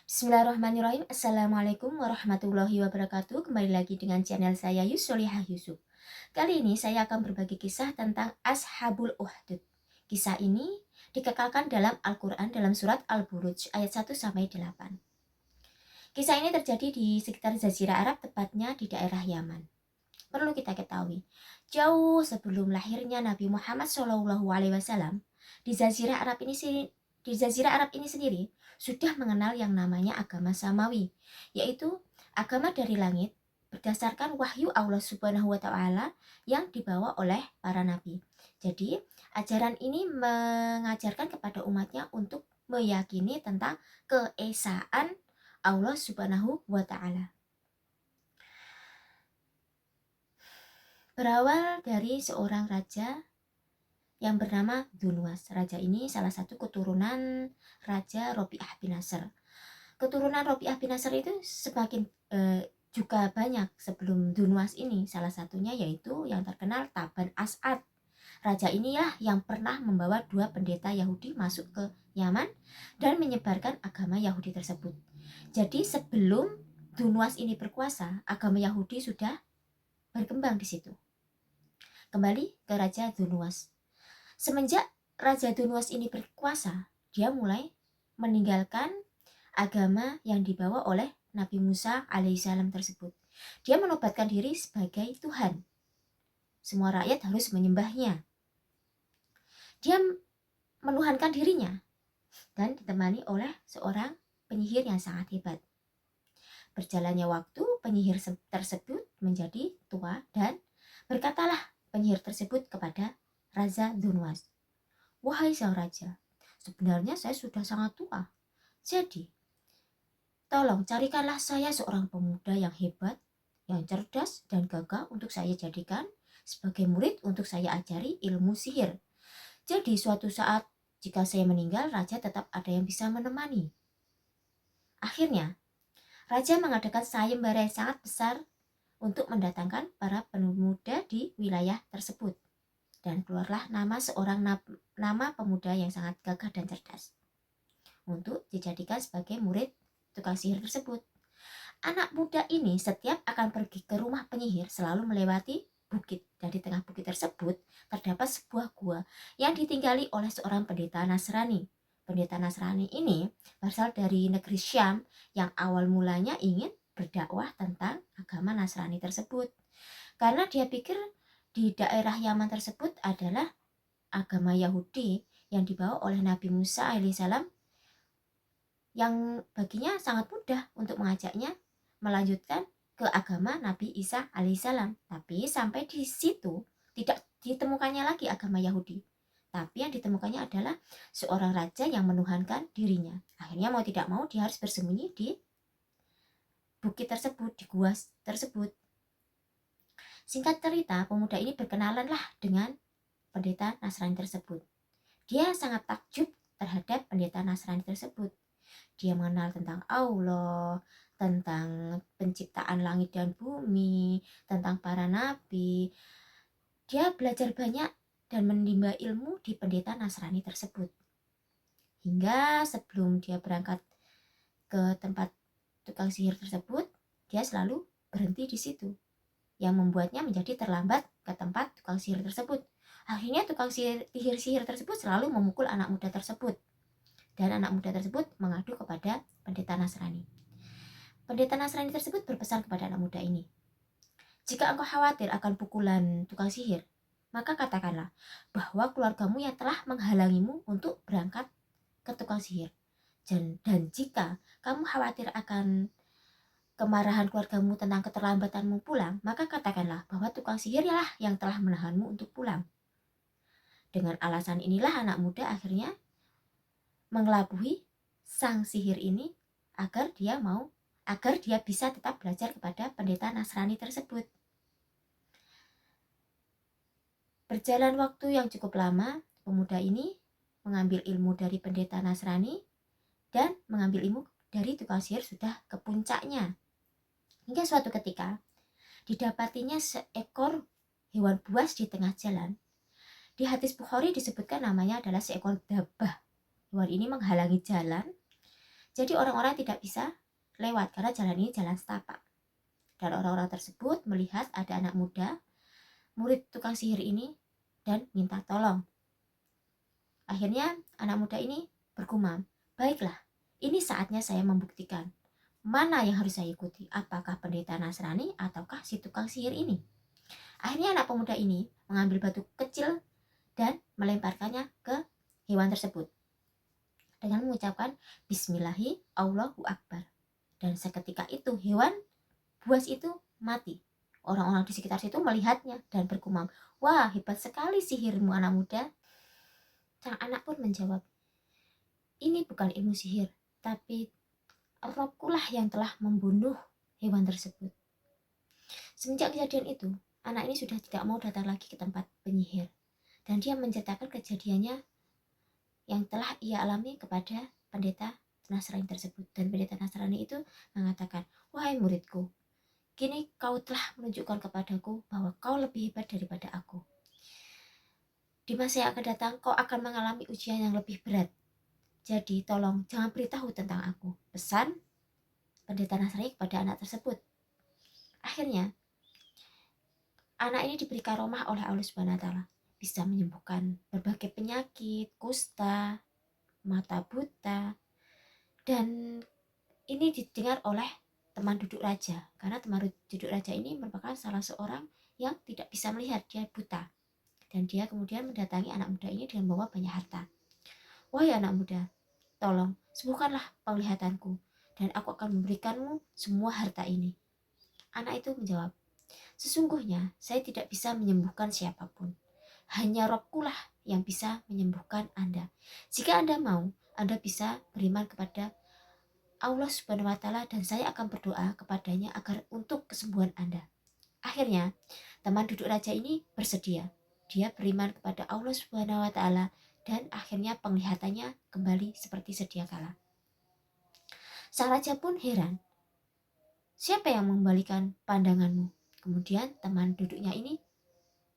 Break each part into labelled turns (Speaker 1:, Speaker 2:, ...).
Speaker 1: Bismillahirrahmanirrahim. Assalamualaikum warahmatullahi wabarakatuh. Kembali lagi dengan channel saya Yusolihah Yusuf. Kali ini saya akan berbagi kisah tentang Ashabul Uhdud. Kisah ini dikekalkan dalam Al-Quran dalam surat Al-Buruj ayat 1-8. Kisah ini terjadi di sekitar Jazirah Arab, tepatnya di daerah Yaman. Perlu kita ketahui, jauh sebelum lahirnya Nabi Muhammad SAW, di Jazirah Arab ini sendiri sudah mengenal yang namanya agama Samawi, yaitu agama dari langit berdasarkan wahyu Allah Subhanahu wa Ta'ala yang dibawa oleh para nabi. Jadi, ajaran ini mengajarkan kepada umatnya untuk meyakini tentang keesaan Allah Subhanahu wa Ta'ala. Berawal dari seorang raja yang bernama Dunwas. Raja ini salah satu keturunan Raja Robi'ah bin Nasr. Keturunan Robi'ah bin Nasr itu semakin juga banyak sebelum Dunwas ini. Salah satunya yaitu yang terkenal Taban As'ad. Raja inilah yang pernah membawa 2 pendeta Yahudi masuk ke Yaman dan menyebarkan agama Yahudi tersebut. Jadi sebelum Dunwas ini berkuasa, agama Yahudi sudah berkembang di situ. Kembali ke Raja Dunwas. Semenjak Raja Dunwas ini berkuasa, dia mulai meninggalkan agama yang dibawa oleh Nabi Musa alaihissalam tersebut. Dia menobatkan diri sebagai Tuhan. Semua rakyat harus menyembahnya. Dia menuhankan dirinya dan ditemani oleh seorang penyihir yang sangat hebat. Berjalannya waktu, penyihir tersebut menjadi tua dan berkatalah penyihir tersebut kepada Raja Dunwas, "Wahai sang raja, sebenarnya saya sudah sangat tua. Jadi, tolong carikanlah saya seorang pemuda yang hebat, yang cerdas dan gagah untuk saya jadikan sebagai murid untuk saya ajari ilmu sihir. Jadi suatu saat jika saya meninggal, raja tetap ada yang bisa menemani." Akhirnya, raja mengadakan sayembara yang sangat besar untuk mendatangkan para pemuda di wilayah tersebut. Dan keluarlah nama pemuda yang sangat gagah dan cerdas untuk dijadikan sebagai murid tukang sihir tersebut. Anak muda ini setiap akan pergi ke rumah penyihir selalu melewati bukit, dan di tengah bukit tersebut terdapat sebuah gua yang ditinggali oleh seorang pendeta Nasrani. Pendeta Nasrani ini berasal dari negeri Syam yang awal mulanya ingin berdakwah tentang agama Nasrani tersebut, karena dia pikir di daerah Yaman tersebut adalah agama Yahudi yang dibawa oleh Nabi Musa alaihissalam, yang baginya sangat mudah untuk mengajaknya melanjutkan ke agama Nabi Isa alaihissalam. Tapi sampai di situ tidak ditemukannya lagi agama Yahudi, tapi yang ditemukannya adalah seorang raja yang menuhankan dirinya. Akhirnya mau tidak mau dia harus bersembunyi di bukit tersebut, di gua tersebut. Singkat cerita, pemuda ini berkenalanlah dengan pendeta Nasrani tersebut. Dia sangat takjub terhadap pendeta Nasrani tersebut. Dia mengenal tentang Allah, tentang penciptaan langit dan bumi, tentang para nabi. Dia belajar banyak dan menimba ilmu di pendeta Nasrani tersebut. Hingga sebelum dia berangkat ke tempat tukang sihir tersebut, dia selalu berhenti di situ, yang membuatnya menjadi terlambat ke tempat tukang sihir tersebut. Akhirnya tukang sihir tersebut selalu memukul anak muda tersebut, dan anak muda tersebut mengadu kepada pendeta Nasrani. Pendeta Nasrani tersebut berpesan kepada anak muda ini, "Jika engkau khawatir akan pukulan tukang sihir, maka katakanlah bahwa keluargamu yang telah menghalangimu untuk berangkat ke tukang sihir. Dan jika kamu khawatir akan kemarahan keluargamu tentang keterlambatanmu pulang, maka katakanlah bahwa tukang sihirlah yang telah menahanmu untuk pulang." Dengan alasan inilah anak muda akhirnya mengelabui sang sihir ini agar dia bisa tetap belajar kepada pendeta Nasrani tersebut. Berjalan waktu yang cukup lama, pemuda ini mengambil ilmu dari pendeta Nasrani dan mengambil ilmu dari tukang sihir sudah ke puncaknya. Hingga suatu ketika didapatinya seekor hewan buas di tengah jalan. Di hadis Bukhari disebutkan namanya adalah seekor dabah. Hewan ini menghalangi jalan Jadi orang-orang tidak bisa lewat karena jalan ini jalan setapak. Dan orang-orang tersebut melihat ada anak muda, murid tukang sihir ini, dan minta tolong. Akhirnya anak muda ini bergumam, baiklah, ini saatnya saya membuktikan mana yang harus saya ikuti, apakah pendeta Nasrani ataukah si tukang sihir ini. Akhirnya anak pemuda ini mengambil batu kecil dan melemparkannya ke hewan tersebut dengan mengucapkan Bismillahi Allahu Akbar. Dan seketika itu hewan buas itu mati. Orang-orang di sekitar situ melihatnya dan bergumam, wah hebat sekali sihirmu anak muda. Sang anak pun menjawab, ini bukan ilmu sihir, tapi Robkulah yang telah membunuh hewan tersebut. Semenjak kejadian itu, anak ini sudah tidak mau datang lagi ke tempat penyihir. Dan dia menceritakan kejadiannya yang telah ia alami kepada pendeta Nasrani tersebut. Dan pendeta Nasrani itu mengatakan, wahai muridku, kini kau telah menunjukkan kepadaku bahwa kau lebih hebat daripada aku. Di masa yang akan datang, kau akan mengalami ujian yang lebih berat. Jadi tolong jangan beritahu tentang aku. Pesan pendeta Nasrani kepada anak tersebut. Akhirnya, anak ini diberi karomah oleh Allah Subhanahu wa Ta'ala. Bisa menyembuhkan berbagai penyakit, kusta, mata buta. Dan ini didengar oleh teman duduk raja. Karena teman duduk raja ini merupakan salah seorang yang tidak bisa melihat, dia buta. Dan dia kemudian mendatangi anak muda ini dengan membawa banyak harta. Wahai anak muda, tolong sembuhkanlah penglihatanku dan aku akan memberikanmu semua harta ini. Anak itu menjawab, sesungguhnya saya tidak bisa menyembuhkan siapapun. Hanya Robkulah yang bisa menyembuhkan Anda. Jika Anda mau, Anda bisa beriman kepada Allah Subhanahu wa Ta'ala dan saya akan berdoa kepadanya agar untuk kesembuhan Anda. Akhirnya, teman duduk raja ini bersedia. Dia beriman kepada Allah Subhanahu wa Ta'ala dan akhirnya penglihatannya kembali seperti sedia kala. Sang raja pun heran. Siapa yang mengembalikan pandanganmu? Kemudian teman duduknya ini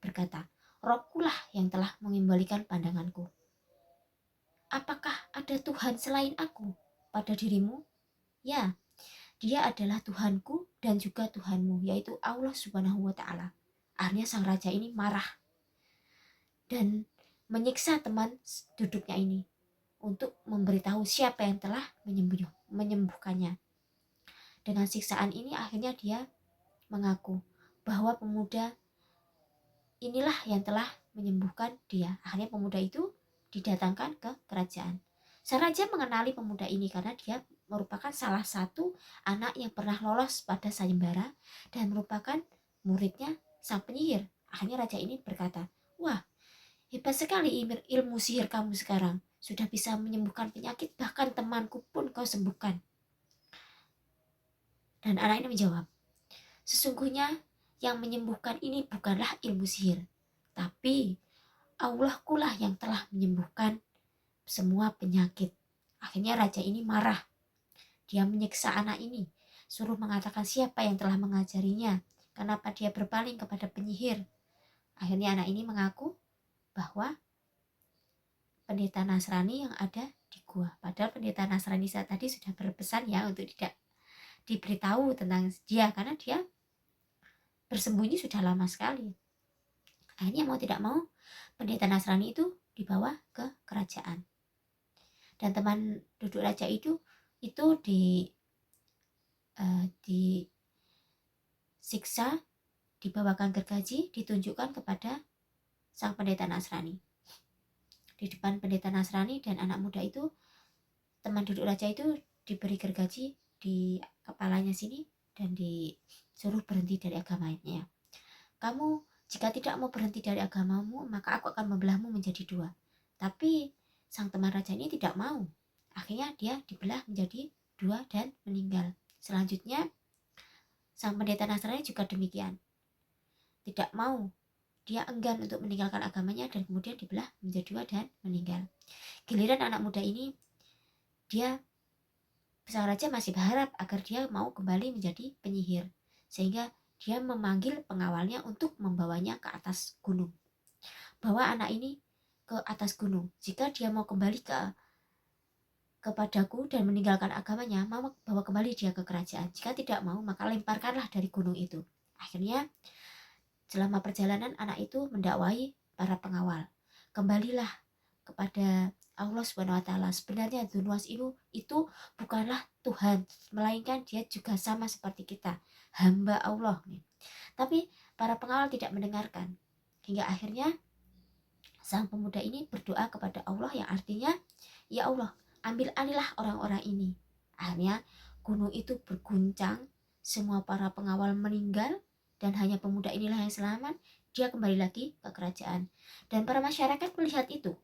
Speaker 1: berkata, Robkulah yang telah mengembalikan pandanganku. Apakah ada Tuhan selain aku pada dirimu? Ya, dia adalah Tuhanku dan juga Tuhanmu, yaitu Allah Subhanahu wa Ta'ala. Akhirnya sang raja ini marah dan menyiksa teman duduknya ini untuk memberitahu siapa yang telah menyembuhkannya. Dengan siksaan ini akhirnya dia mengaku bahwa pemuda inilah yang telah menyembuhkan dia. Akhirnya pemuda itu didatangkan ke kerajaan. Sang raja mengenali pemuda ini karena dia merupakan salah satu anak yang pernah lolos pada sayembara dan merupakan muridnya sang penyihir. Akhirnya raja ini berkata, wah hebat sekali ilmu sihir kamu sekarang. Sudah bisa menyembuhkan penyakit, bahkan temanku pun kau sembuhkan. Dan anak ini menjawab, sesungguhnya yang menyembuhkan ini bukanlah ilmu sihir, tapi Allahkulah yang telah menyembuhkan semua penyakit. Akhirnya raja ini marah. Dia menyiksa anak ini, suruh mengatakan siapa yang telah mengajarinya, kenapa dia berpaling kepada penyihir. Akhirnya anak ini mengaku bahwa pendeta Nasrani yang ada di gua. Padahal pendeta Nasrani saat tadi sudah berpesan ya untuk tidak diberitahu tentang dia karena dia bersembunyi sudah lama sekali. Akhirnya mau tidak mau pendeta Nasrani itu dibawa ke kerajaan. Dan teman duduk raja itu disiksa, dibawakan gergaji, ditunjukkan kepada sang pendeta Nasrani. Di depan pendeta Nasrani dan anak muda itu, teman duduk raja itu diberi gergaji di kepalanya sini dan disuruh berhenti dari agamanya. Kamu jika tidak mau berhenti dari agamamu, maka aku akan membelahmu menjadi dua. Tapi sang teman raja ini tidak mau. Akhirnya dia dibelah menjadi dua dan meninggal. Selanjutnya, sang pendeta Nasrani juga demikian. Tidak mau. Dia enggan untuk meninggalkan agamanya dan kemudian dibelah menjadi dua dan meninggal. Giliran anak muda ini, sang raja masih berharap agar dia mau kembali menjadi penyihir. Sehingga dia memanggil pengawalnya untuk membawanya ke atas gunung. Bawa anak ini ke atas gunung. Jika dia mau kembali ke kepadaku dan meninggalkan agamanya, maka bawa kembali dia ke kerajaan. Jika tidak mau, maka lemparkanlah dari gunung itu. Akhirnya selama perjalanan anak itu mendakwahi para pengawal. Kembalilah kepada Allah Subhanahu wa taala. Sebenarnya Dzunwas itu bukanlah Tuhan, melainkan dia juga sama seperti kita, hamba Allah nih. Tapi para pengawal tidak mendengarkan. Hingga akhirnya sang pemuda ini berdoa kepada Allah yang artinya, ya Allah, ambil alihlah orang-orang ini. Akhirnya gunung itu berguncang, semua para pengawal meninggal, dan hanya pemuda inilah yang selamat. Dia kembali lagi ke kerajaan. Dan para masyarakat melihat itu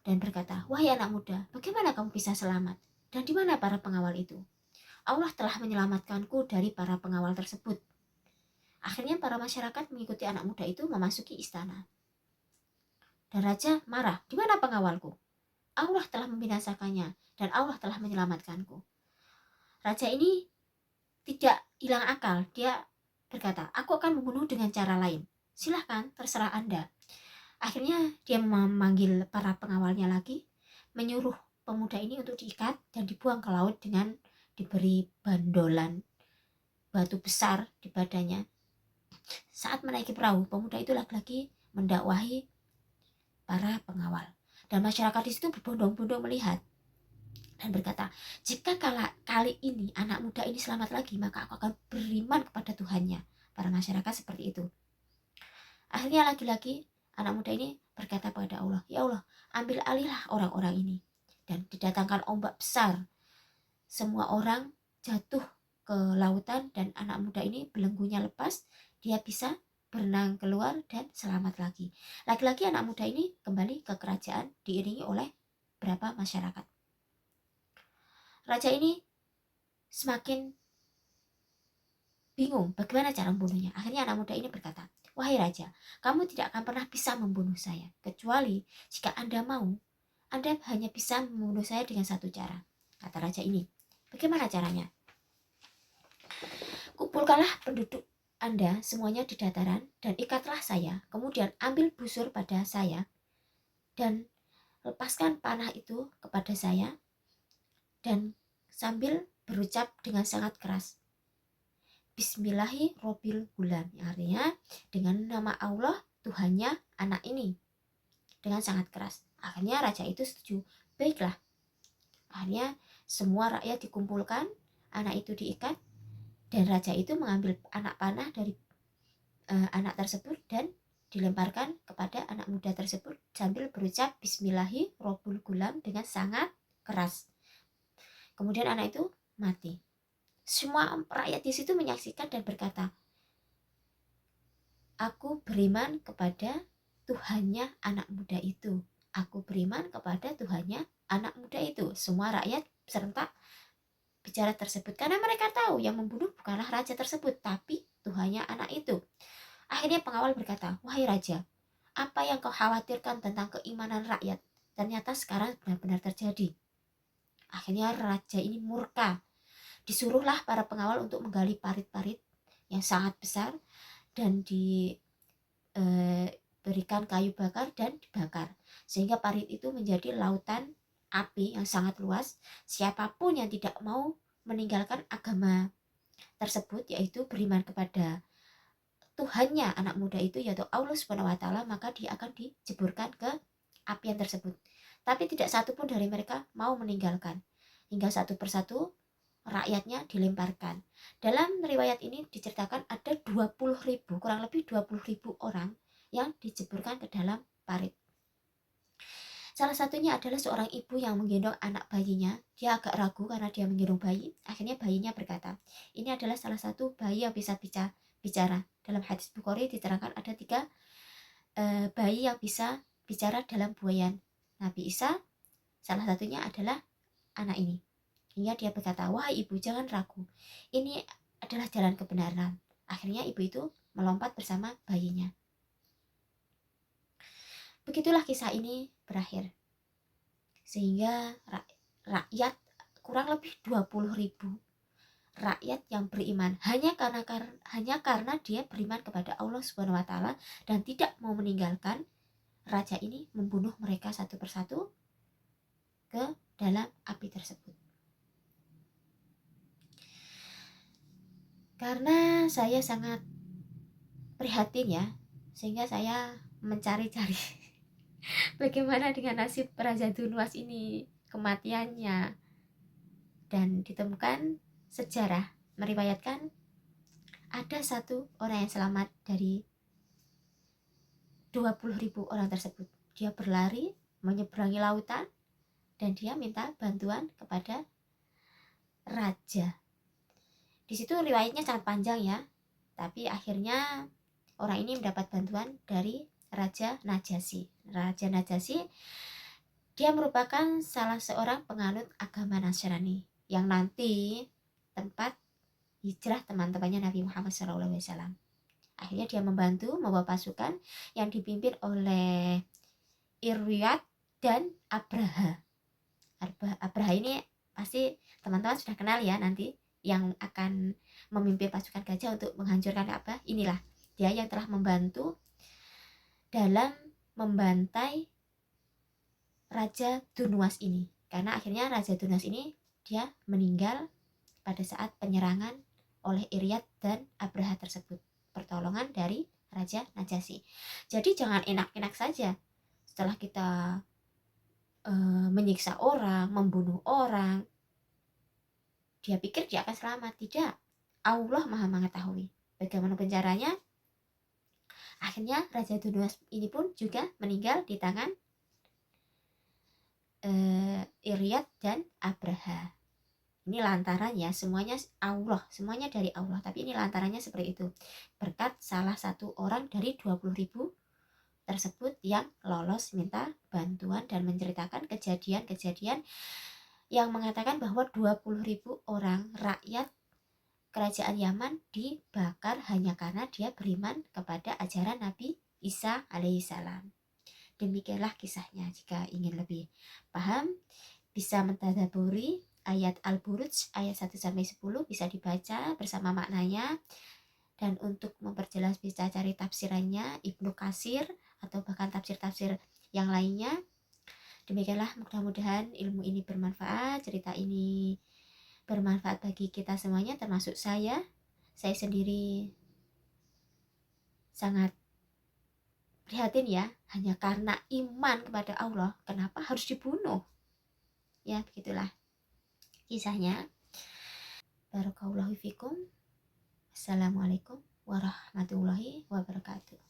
Speaker 1: dan berkata, wahai anak muda, bagaimana kamu bisa selamat? Dan di mana para pengawal itu? Allah telah menyelamatkanku dari para pengawal tersebut. Akhirnya para masyarakat mengikuti anak muda itu memasuki istana. Dan raja marah, di mana pengawalku? Allah telah membinasakannya dan Allah telah menyelamatkanku. Raja ini tidak hilang akal. Dia berkata, aku akan membunuh dengan cara lain. Silahkan, terserah Anda. Akhirnya dia memanggil para pengawalnya lagi, menyuruh pemuda ini untuk diikat dan dibuang ke laut dengan diberi bandolan batu besar di badannya. Saat menaiki perahu, pemuda itu lagi-lagi mendakwahi para pengawal. Dan masyarakat di situ berbondong-bondong melihat dan berkata, jika kali ini anak muda ini selamat lagi, maka aku akan beriman kepada Tuhannya. Para masyarakat seperti itu. Akhirnya lagi-lagi anak muda ini berkata kepada Allah, ya Allah, ambil alihlah orang-orang ini. Dan didatangkan ombak besar. Semua orang jatuh ke lautan dan anak muda ini belenggunya lepas. Dia bisa berenang keluar dan selamat lagi. Lagi-lagi anak muda ini kembali ke kerajaan diiringi oleh beberapa masyarakat. Raja ini semakin bingung bagaimana cara membunuhnya. Akhirnya anak muda ini berkata, wahai raja, kamu tidak akan pernah bisa membunuh saya, kecuali jika Anda mau, Anda hanya bisa membunuh saya dengan satu cara. Kata raja ini, bagaimana caranya? Kumpulkanlah penduduk Anda semuanya di dataran dan ikatlah saya, kemudian ambil busur pada saya dan lepaskan panah itu kepada saya dan sambil berucap dengan sangat keras, Bismillahirrohmanirrohim, artinya dengan nama Allah Tuhannya anak ini, dengan sangat keras. Akhirnya raja itu setuju. Baiklah. Akhirnya semua rakyat dikumpulkan, anak itu diikat, dan raja itu mengambil anak panah dari anak tersebut dan dilemparkan kepada anak muda tersebut sambil berucap Bismillahirrohmanirrohim dengan sangat keras. Kemudian anak itu mati. Semua rakyat di situ menyaksikan dan berkata, aku beriman kepada Tuhannya anak muda itu. Aku beriman kepada Tuhannya anak muda itu. Semua rakyat serentak bicara tersebut karena mereka tahu yang membunuh bukanlah raja tersebut, tapi Tuhannya anak itu. Akhirnya pengawal berkata, wahai raja, apa yang kau khawatirkan tentang keimanan rakyat? Ternyata sekarang benar-benar terjadi. Akhirnya raja ini murka. Disuruhlah para pengawal untuk menggali parit-parit yang sangat besar dan diberikan kayu bakar dan dibakar. Sehingga parit itu menjadi lautan api yang sangat luas. Siapapun yang tidak mau meninggalkan agama tersebut, yaitu beriman kepada Tuhannya anak muda itu, yaitu Allah Subhanahu wa taala, maka dia akan dijeburkan ke apian tersebut. Tapi tidak satu pun dari mereka mau meninggalkan. Hingga satu persatu rakyatnya dilemparkan. Dalam riwayat ini diceritakan ada 20.000, kurang lebih 20.000 orang yang dijeburkan ke dalam parit. Salah satunya adalah seorang ibu yang menggendong anak bayinya. Dia agak ragu karena dia menggendong bayi. Akhirnya bayinya berkata, ini adalah salah satu bayi yang bisa bicara. Dalam hadis Bukhari diterangkan ada 3 bayi yang bisa bicara dalam buayan Nabi Isa. Salah satunya adalah anak ini. Hingga dia berkata, wahai ibu, jangan ragu. Ini adalah jalan kebenaran. Akhirnya ibu itu melompat bersama bayinya. Begitulah kisah ini berakhir. Sehingga rakyat kurang lebih 20.000 rakyat yang beriman hanya karena dia beriman kepada Allah Subhanahu wa taala dan tidak mau meninggalkan, raja ini membunuh mereka satu persatu ke dalam api tersebut. Karena saya sangat prihatin ya, sehingga saya mencari-cari bagaimana dengan nasib Raja Dunwas ini, kematiannya. Dan ditemukan sejarah meriwayatkan ada satu orang yang selamat dari 20.000 orang tersebut. Dia berlari menyeberangi lautan dan dia minta bantuan kepada raja. Di situ riwayatnya sangat panjang ya, tapi akhirnya orang ini mendapat bantuan dari Raja Najasyi. Raja Najasyi, dia merupakan salah seorang penganut agama Nasrani yang nanti tempat hijrah teman-temannya Nabi Muhammad SAW. Akhirnya dia membantu membawa pasukan yang dipimpin oleh Iryad dan Abraha. Abraha ini pasti teman-teman sudah kenal ya, nanti yang akan memimpin pasukan gajah untuk menghancurkan Ka'bah. Inilah dia yang telah membantu dalam membantai Raja Dunwas ini. Karena akhirnya Raja Dunwas ini dia meninggal pada saat penyerangan oleh Iryad dan Abraha tersebut. Pertolongan dari Raja Najasyi. Jadi jangan enak-enak saja setelah kita menyiksa orang, membunuh orang, dia pikir dia akan selamat. Tidak, Allah Maha mengetahui bagaimana caranya. Akhirnya Raja Dunwas ini pun juga meninggal di tangan Iryad dan Abraha. Ini lantarannya semuanya Allah, semuanya dari Allah, tapi ini lantarannya seperti itu, berkat salah satu orang dari 20.000 tersebut yang lolos minta bantuan dan menceritakan kejadian-kejadian yang mengatakan bahwa 20.000 orang rakyat kerajaan Yaman dibakar hanya karena dia beriman kepada ajaran Nabi Isa alaihissalam. Demikianlah kisahnya. Jika ingin lebih paham, bisa mentadaburi ayat Al-Buruj ayat 1-10, bisa dibaca bersama maknanya. Dan untuk memperjelas bisa cari tafsirannya Ibnu Katsir atau bahkan tafsir-tafsir yang lainnya. Demikianlah, mudah-mudahan ilmu ini bermanfaat, cerita ini bermanfaat bagi kita semuanya, termasuk saya. Saya sendiri sangat prihatin ya, hanya karena iman kepada Allah, kenapa harus dibunuh? Ya, begitulah kisahnya. Barakallahu fikum. Assalamualaikum warahmatullahi wabarakatuh.